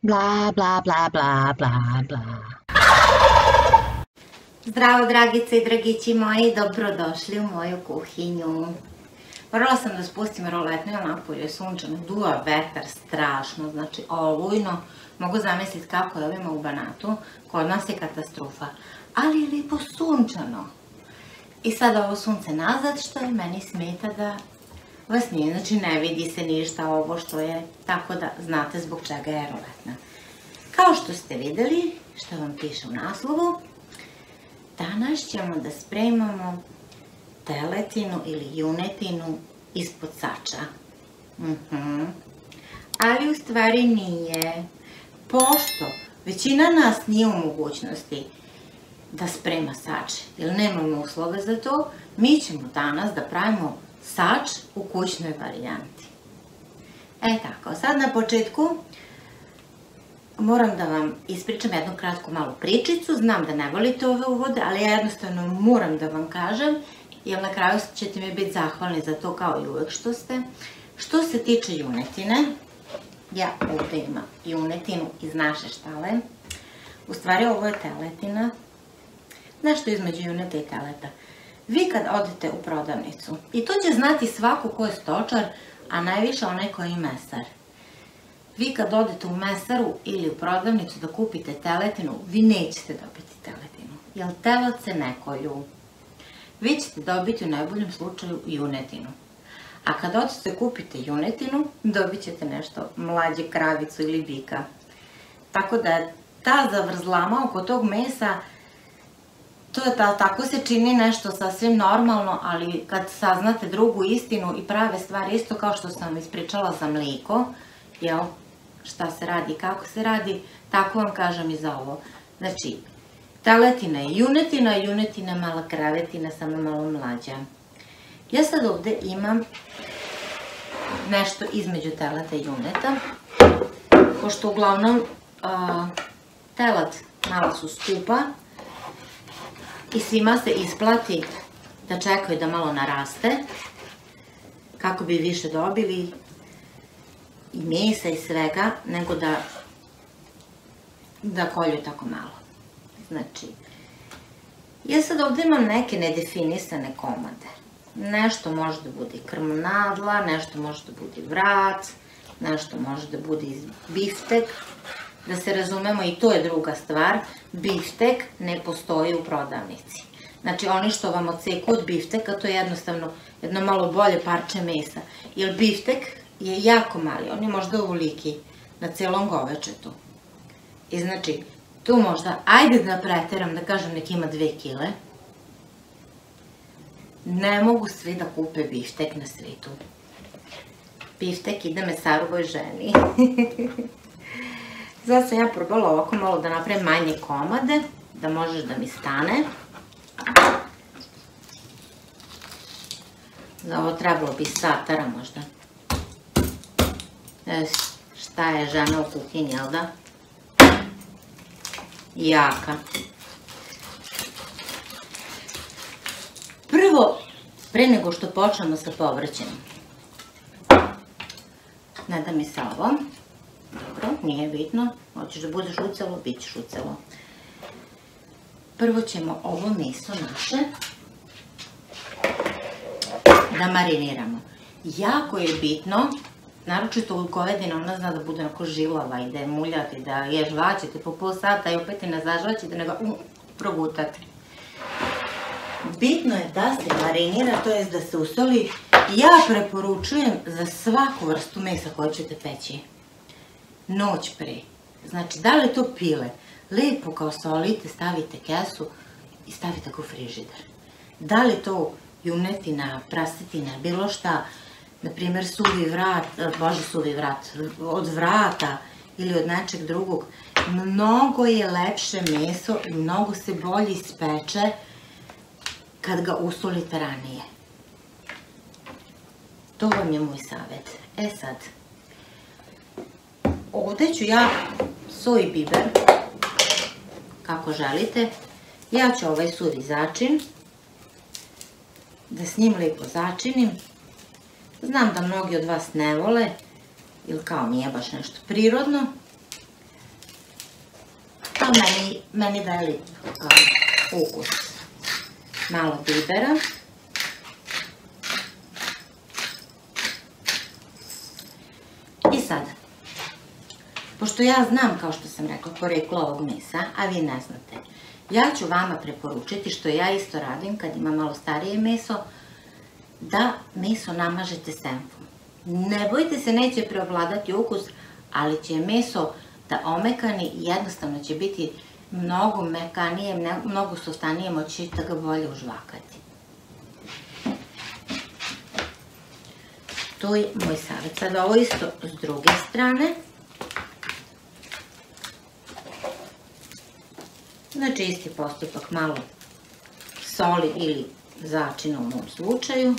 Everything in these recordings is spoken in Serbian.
Bla, bla, bla, bla, bla, bla. Zdravo, dragice i dragići moji, dobrodošli u moju kuhinju. Morala sam da spustim roletnu, jer napolje je sunčano, duva vetar strašno, znači olujno. Mogu zamisliti kako je ovima u Banatu, kod nas je katastrofa, ali je lijepo sunčano. I sada ovo sunce nazad, što je meni smeta da vas nije, znači ne vidi se ništa ovo što je, tako da znate zbog čega je roletna. Kao što ste videli, što vam piše u naslovu, danas ćemo da spremamo teletinu ili junetinu ispod sača. Ali u stvari nije, pošto većina nas nije u mogućnosti da sprema sač, jer nemamo uslove za to, mi ćemo danas da pravimo sač u kućnoj varijanti. Tako, sad na početku moram da vam ispričam jednu kratku malu pričicu, znam da ne volite ove uvode, ali ja jednostavno moram da vam kažem, jer na kraju ćete mi biti zahvalni za to kao i uvek što ste. Što se tiče junetine, ja ovde imam junetinu iz naše štale, u stvari ovo je teletina, nešto između juneta i teleta. Vi kad odete u prodavnicu, i to će znati svako ko je stočar, a najviše onaj koji je mesar. Vi kad odete u mesaru ili u prodavnicu da kupite teletinu, vi nećete dobiti teletinu, jer telat se ne kolju. Vi ćete dobiti u najboljem slučaju junetinu. A kad odete kupite junetinu, dobit ćete nešto mlađe, kravicu ili bika. Tako da ta zavrzlama oko tog mesa, tako se čini nešto sasvim normalno, ali kad saznate drugu istinu i prave stvari, isto kao što sam ispričala za mlijeko, jel, šta se radi i kako se radi, tako vam kažem i za ovo. Znači, teletina je junetina, junetina je mala kravetina, samo malo mlađa. Ja sad ovde imam nešto između teleta i juneta, pošto uglavnom telat malo su skupa i svima se isplati da čekaju da malo naraste, kako bi više dobili i mesa i svega, nego da kolju tako malo. Znači, ja sad ovde imam neke nedefinisane komade. Nešto može da bude krmnadla, nešto može da bude vrat, nešto može da bude biftek. Da se razumemo, i to je druga stvar, biftek ne postoji u prodavnici. Znači, oni što vam odseku od bifteka, to je jednostavno jedno malo bolje parče mesa. Jer biftek je jako mali, on je možda ovoliki na celom govečetu. I znači, tu možda, ajde da preteram, da kažem nek ima 2 kile, ne mogu svi da kupe biftek na svetu. Biftek ide mesarovoj ženi. Zato sam ja probala ovako malo da napravim manje komade, da možeš da mi stane. Za ovo trebalo bi satara možda. Šta je žena u kuhinji, jel da? Jaka. Prvo, pre nego što počnemo sa povrćem, ne da mi se ovo, dobro, nije bitno, hoćeš da budeš ucelo, bit ćeš ucelo. Prvo ćemo ovo meso naše da mariniramo. Jako je bitno, naročito u govedina, ona zna da bude onako žilava i da je muljate, da je žvaćete po pol sata i opet i ne zažvaćete, nego progutate. Bitno je da se marinira, to jest da se usoli. Ja preporučujem za svaku vrstu mesa koju ćete peći noć pre. Znači, da li to pile, lepo kao solite, stavite kesu i stavite ga u frižider. Da li to junetina, prasetina, bilo šta, na primjer suvi vrat, od vrata ili od nečeg drugog, mnogo je lepše meso i mnogo se bolje ispeče kad ga usolite ranije. To vam je moj savjet. Sad, ovde ću ja soj biber, kako želite. Ja ću ovaj suvi začin, da s njim lepo začinim. Znam da mnogi od vas ne vole, ili kao nije baš nešto prirodno, To meni daje lep ukus. Malo bibera. I sad, pošto ja znam, kao što sam rekla, poreklo ovog mesa, a vi ne znate, ja ću vama preporučiti, što ja isto radim kad ima malo starije meso, da meso namažete senfom. Ne bojte se, neće preovladati ukus, ali će meso da omekani i jednostavno će biti mnogo mekanije, mnogo sostanije, moći ćete ga bolje užvakati. To je moj savjet. Sad ovo isto s druge strane. Znači isti postupak, malo soli ili začina u mom slučaju.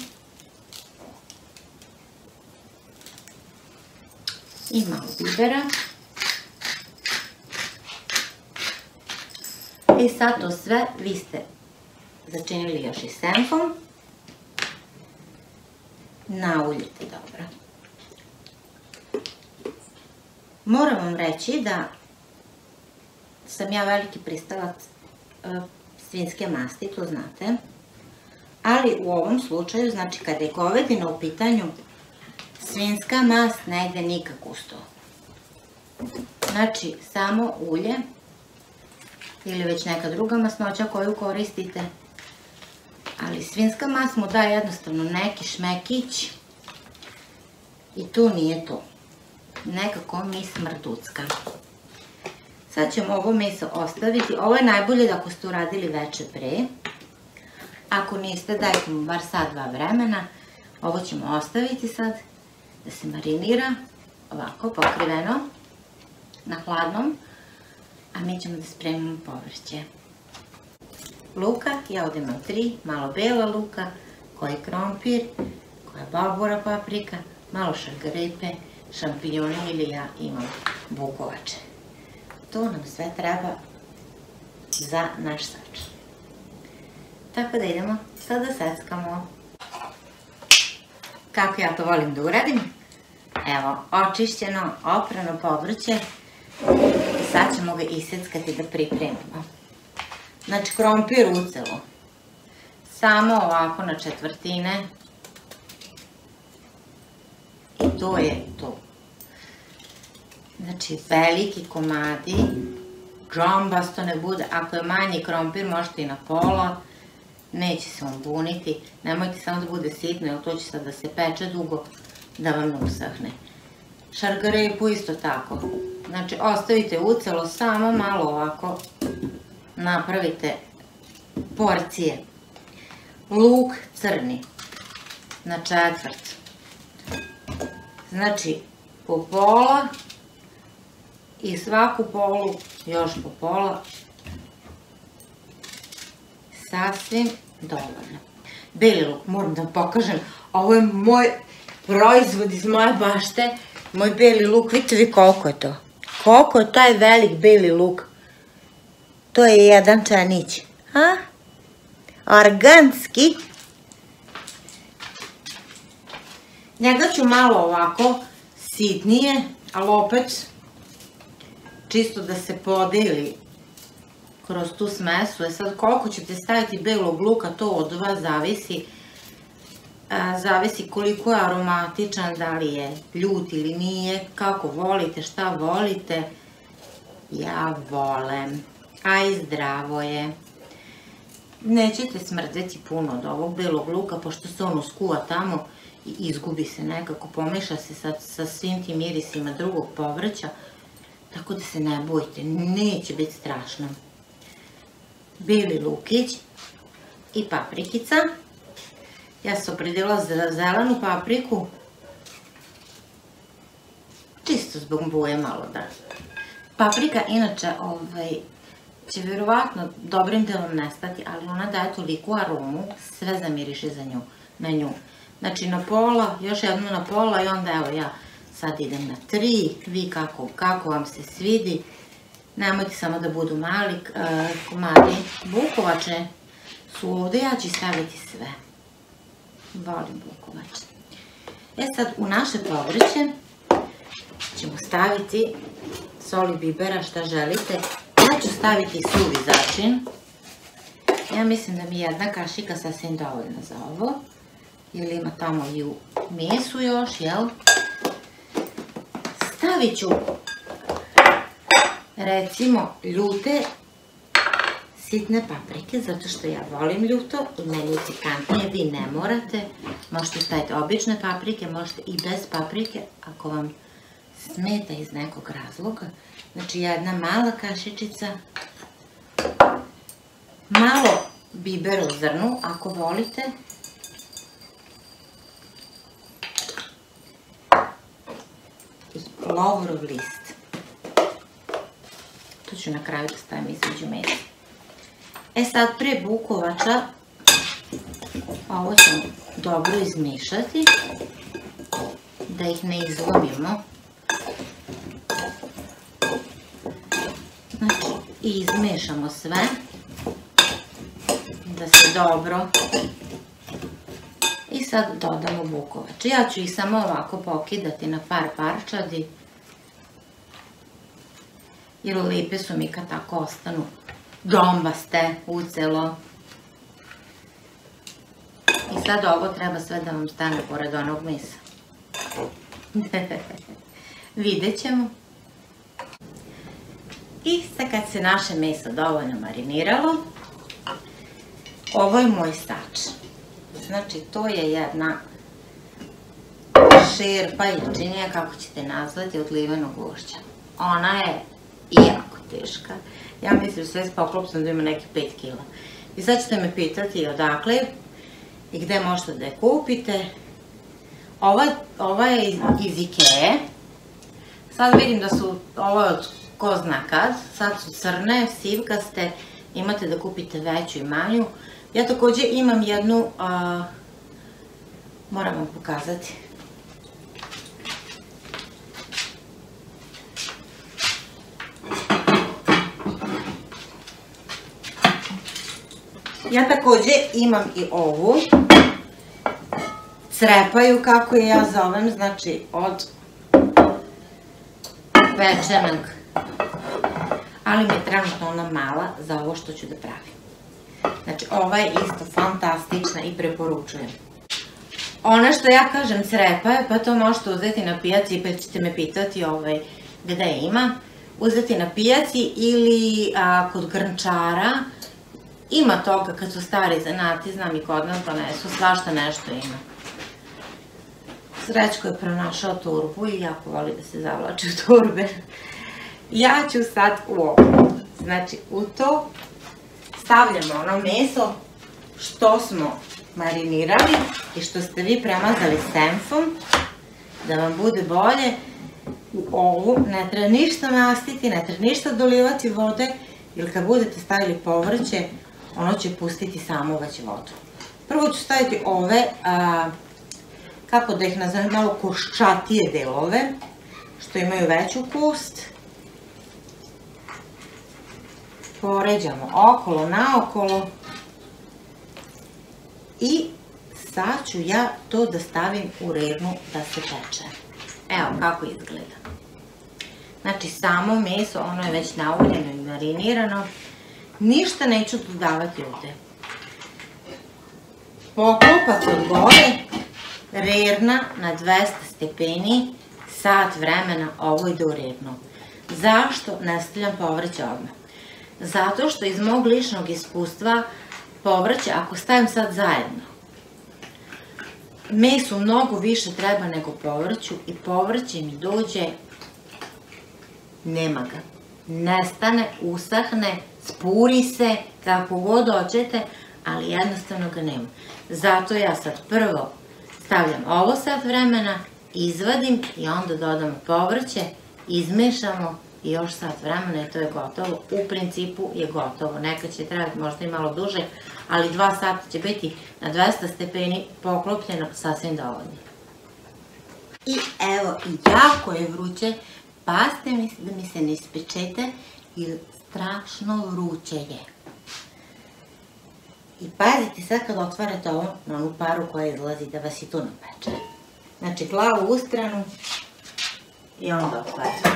I malo bibera. I sad to sve vi ste začinili još i senfom. Nauljite dobro. Moram vam reći da sam ja veliki pristalac svinjske masti, to znate. Ali u ovom slučaju, znači kada je govedina u pitanju, svinjska mast ne ide nikako uz to. Znači, samo ulje ili već neka druga masnoća koju koristite. Ali svinjska mast mu daje jednostavno neki šmekić i tu nije to. Nekako mi smrducka. Sad ćemo ovo meso ostaviti. Ovo je najbolje da ako ste uradili veče pre. Ako niste, dajte mu bar sat, dva vremena. Ovo ćemo ostaviti sad da se marinira ovako pokriveno na hladnom, a mi ćemo da spremimo povrće. Luka, ja ovdje imam 3, malo bela luka, koji krompir, koja babura paprika, malo šargarepe, šampinjoni ili ja imam bukovače. To nam sve treba za naš sač. Tako da idemo sad da seckamo. Kako ja to volim da uradim? Evo, očišćeno, oprano povrće. Sad ćemo ga iseckati da pripremimo. Znači, krompir ucelo. Samo ovako na četvrtine. I to je to. Znači, veliki komadi. Džombasto ne bude. Ako je manji krompir, možete i na pola. Neće se on buniti. Nemojte samo da bude sitno, jer to će sad da se peče dugo, da vam ne usahne. Šargarepu isto tako. Znači, ostavite ucelo, samo malo ovako napravite porcije. Luk crni na četvrt. Znači, po pola i svaku polu još po pola. Sasvim dovoljno. Beli luk, moram da vam pokažem. Ovo je moj proizvod iz moje bašte. Moj beli luk, vidite vi koliko je to? Koliko je taj velik beli luk? To je jedan čanić. Organski. Njega ću malo ovako sitnije, ali opet čisto da se podeli kroz tu smesu. Sad koliko ćete staviti belog luka, to od vas zavisi. Zavisi koliko je aromatičan, da li je ljut ili nije, kako volite, šta volite. Ja volem, a i zdravo je. Nećete smrdeti puno od ovog belog luka, pošto se on uskuva tamo i izgubi se nekako, pomeša se sa svim tim mirisima drugog povrća, tako da se ne bojte, neće biti strašno. Beli lukić i paprikica. Ja sam opredelila za zelenu papriku, čisto zbog boje malo da. Paprika inače će vjerovatno dobrim delom nestati, ali ona daje toliku aromu, sve zamiriše na nju. Znači na pola, još jednu na pola i onda evo ja sad idem na 3, vi kako vam se svidi. Nemojte samo da budu mali komadi. Bukovače su ovdje, ja ću staviti sve. Volim bukovače. Sad u naše povrće ćemo staviti sol i bibera, šta želite. Ja ću staviti suvi začin. Ja mislim da mi jedna kašika sasvim dovoljna za ovo. Jer ima tamo i u mesu još, jel? Stavit ću, recimo, ljute sitne paprike, zato što ja volim ljuto i meni je pikantnije, vi ne morate. Možete staviti obične paprike, možete i bez paprike, ako vam smeta iz nekog razloga. Znači jedna mala kašičica, malo bibera u zrnu, ako volite. I lovorov list. To ću na kraju da stavim između mesa. E sad, pre bukovača, ovo ćemo dobro izmešati, da ih ne izlomimo. Znači, i izmešamo sve, da se dobro... I sad dodamo bukovač. Ja ću ih samo ovako pokidati na par parčadi, jer lepe su mi kad tako ostanu džombaste, ucelo. I sad ovo treba sve da vam stane pored onog mesa. Vidjet ćemo. I sad kad se naše meso dovoljno mariniralo, ovo je moj sač. Znači, to je jedna šerpa ili činija, kako ćete nazvati, od livenog gušća. Ona je jako teška. Ja mislim sve s poklopcem da ima neki 5 kila. I sad ćete me pitati odakle i gde možete da je kupite. Ova je iz Ikee. Sad vidim da su, ovo je od ko zna kad, sad su crne, sivkaste, imate da kupite veću i manju. Ja takođe imam jednu, moram vam pokazati. Ja takođe imam i ovu, crepaju kako je ja zovem, znači od pečenog, ali mi je trenutno ona mala za ovo što ću da pravim. Znači, ova je isto fantastična i preporučujem. Ono što ja kažem crepaje, pa to možete uzeti na pijaci, pa ćete me pitati gde je ima. Uzeti na pijaci ili kod grnčara. Ima toga kad su stari zanati, znam i kod nas donesu, svašta nešto ima. Srećko je pronašao turbu i jako voli da se zavlači u turbe. Ja ću sad u ovo. Znači, u to stavljamo ono meso što smo marinirali i što ste vi premazali senfom, da vam bude bolje. U ovu ne treba ništa mastiti, ne treba ništa dolivati vode, jer kad budete stavili povrće, ono će pustiti samo već vodu. Prvo ću staviti ove, kako da ih nazovem, malo koščatije delove, što imaju veću kust. Poređamo okolo, naokolo. I sad ću ja to da stavim u rernu da se peče. Evo kako izgleda. Znači samo meso, ono je već nauljeno i marinirano. Ništa neću dodavati ovde. Poklopac od gore, rerna na 200 stepeni, sat vremena ovo ide u rernu. Zašto ne stavljam povrće odmah? Zato što iz mog ličnog iskustva povrće, ako stavim sad zajedno, mesu mnogo više treba nego povrću i povrće mi dođe, nema ga. Nestane, usahne, spuri se, kako god hoćete, ali jednostavno ga nema. Zato ja sad prvo stavljam ovo sat vremena, izvadim i onda dodamo povrće, izmešamo i još sat vremena i to je gotovo. U principu je gotovo. Nekad će trebati možda i malo duže, ali 2 sata će biti na 200 stepeni poklopljeno, sasvim dovoljno. I evo, jako je vruće, pazite da mi se ne ispečete jer strašno vruće je. I pazite sad kad otvarate ovo na onu paru koja izlazi da vas i tu napeče. Znači glavu u stranu i onda otvarate.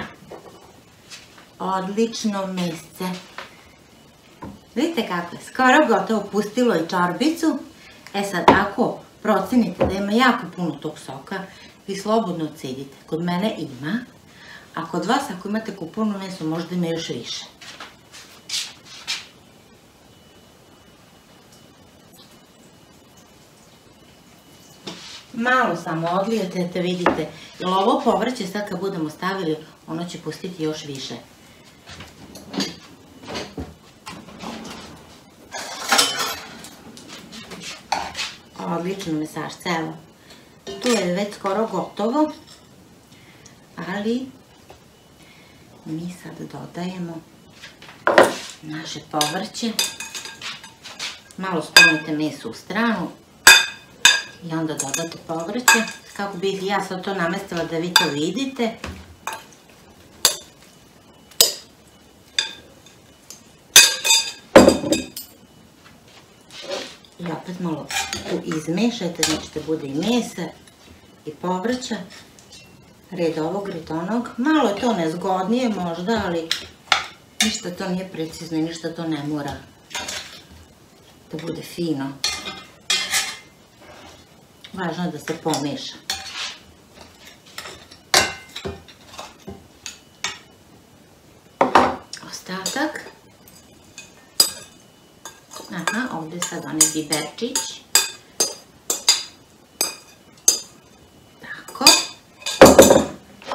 odlično mesce. Vidite kako je, skoro gotovo, pustilo i čorbicu. E sad, ako procenite da ima jako puno tog soka, vi slobodno odcedite. Kod mene ima, a kod vas ako imate kupovno meso možda ima još više. Malo samo odlijete da vidite, jer ovo povrće sad kad budemo stavili, ono će pustiti još više. Odlično mesačce, evo. Tu je već skoro gotovo, ali mi sad dodajemo naše povrće. Malo sklonite meso u stranu i onda dodate povrće. Kako bih ja sad to namestila da vi to vidite. I opet malo tu izmešajte, znači da bude i mesa i povrća. Red ovog, red onog. Malo je to nezgodnije možda, ali ništa to nije precizno i ništa to ne mora da bude fino. Važno je da se pomeša. Ostatak. Aha, ovdje je sad onaj biberčić. Tako.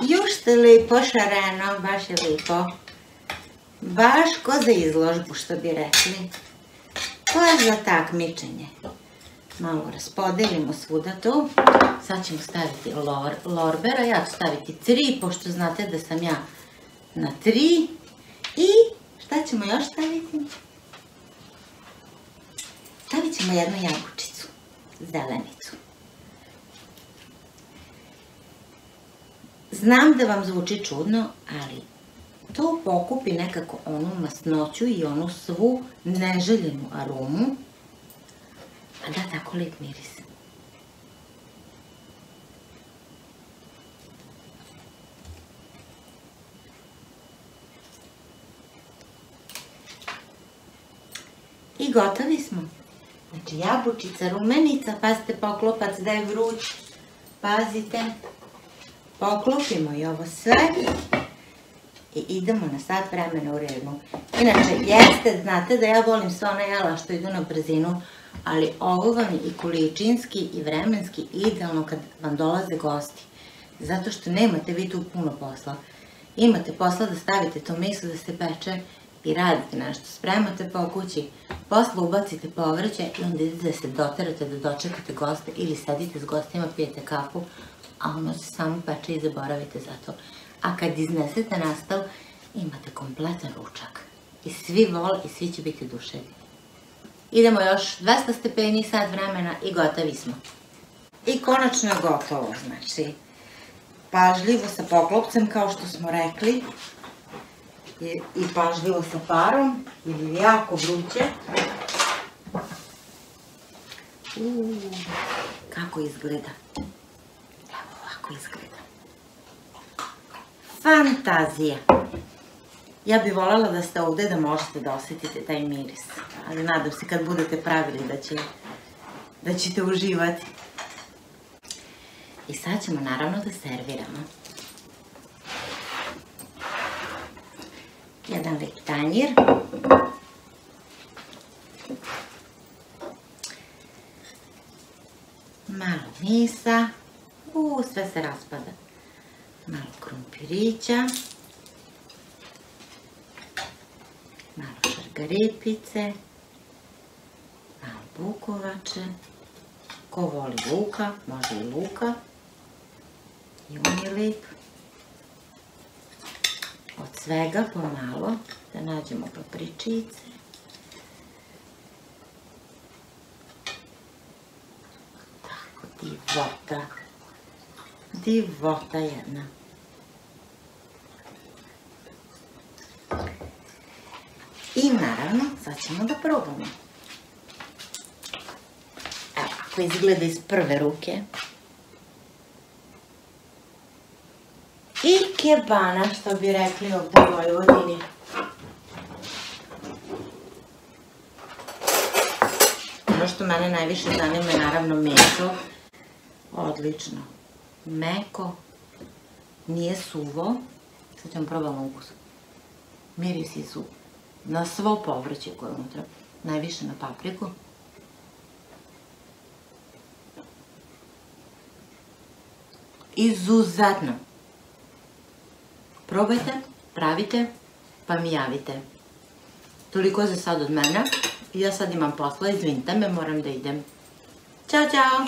Još ste lepo šareno, baš je lepo. Baš ko za izložbu, što bi rekli. To je za takmičenje. Malo raspodelimo svuda to. Sad ćemo staviti lorbera. Ja ću staviti 3, pošto znate da sam ja na 3. I šta ćemo još staviti? Stavit ćemo jednu jabučicu, zelenicu. Znam da vam zvuči čudno, ali to pokupi nekako onu masnoću i onu svu neželjenu aromu, a da tako lep miris. I gotovi smo. Znači jabučica, rumenica, pazite poklopac da je vruć, pazite. Poklopimo i ovo sve i idemo na sat vremena u remu. Inače, jeste, znate da ja volim sve one jela što idu na brzinu, ali ovo vam je i količinski i vremenski idealno kad vam dolaze gosti. Zato što nemate vi tu puno posla. Imate posla da stavite to meso da se peče i radite nešto, spremate po kući, posle ubacite povrće i onda idete da se doterate, da dočekate goste ili sedite s gostima, pijete kafu, a ono se samo peče i zaboravite za to. A kad iznesete na stol, imate kompletan ručak. I svi vole i svi će biti oduševljeni. Idemo još 200 stepeni, sat vremena i gotovi smo. I konačno je gotovo, znači, pažljivo sa poklopcem kao što smo rekli, i pažljivo sa parom, jer je jako vruće. Kako izgleda. Evo ovako izgleda. Fantazija. Ja bih voljela da ste ovdje da možete da osjetite taj miris. Ali nadam se kad budete pravili da ćete uživati. I sad ćemo naravno da serviramo. Jedan lep tanjir. Malo mesa. Sve se raspada. Malo krumpirića. Malo šargarepice. Malo bukovače. Ko voli luka, može i luka. I on je lep. Od svega pomalo, da nađemo papričice. Tako, divota. Divota jedna. I naravno, sad ćemo da probamo. Evo, ako izgleda iz prve ruke. ikebana, što bi rekli ovdje u Vojvodini. Ono što mene najviše zanima je naravno meso. Odlično. Meko. Nije suvo. Sad ćemo probamo ukus. Mirisi su na svo povrće koje je unutra. Najviše na papriku. Izuzetno. Probajte, pravite, pa mi javite. Toliko za sad od mene. Ja sad imam posla, izvinite me, moram da idem. Ćao, ćao!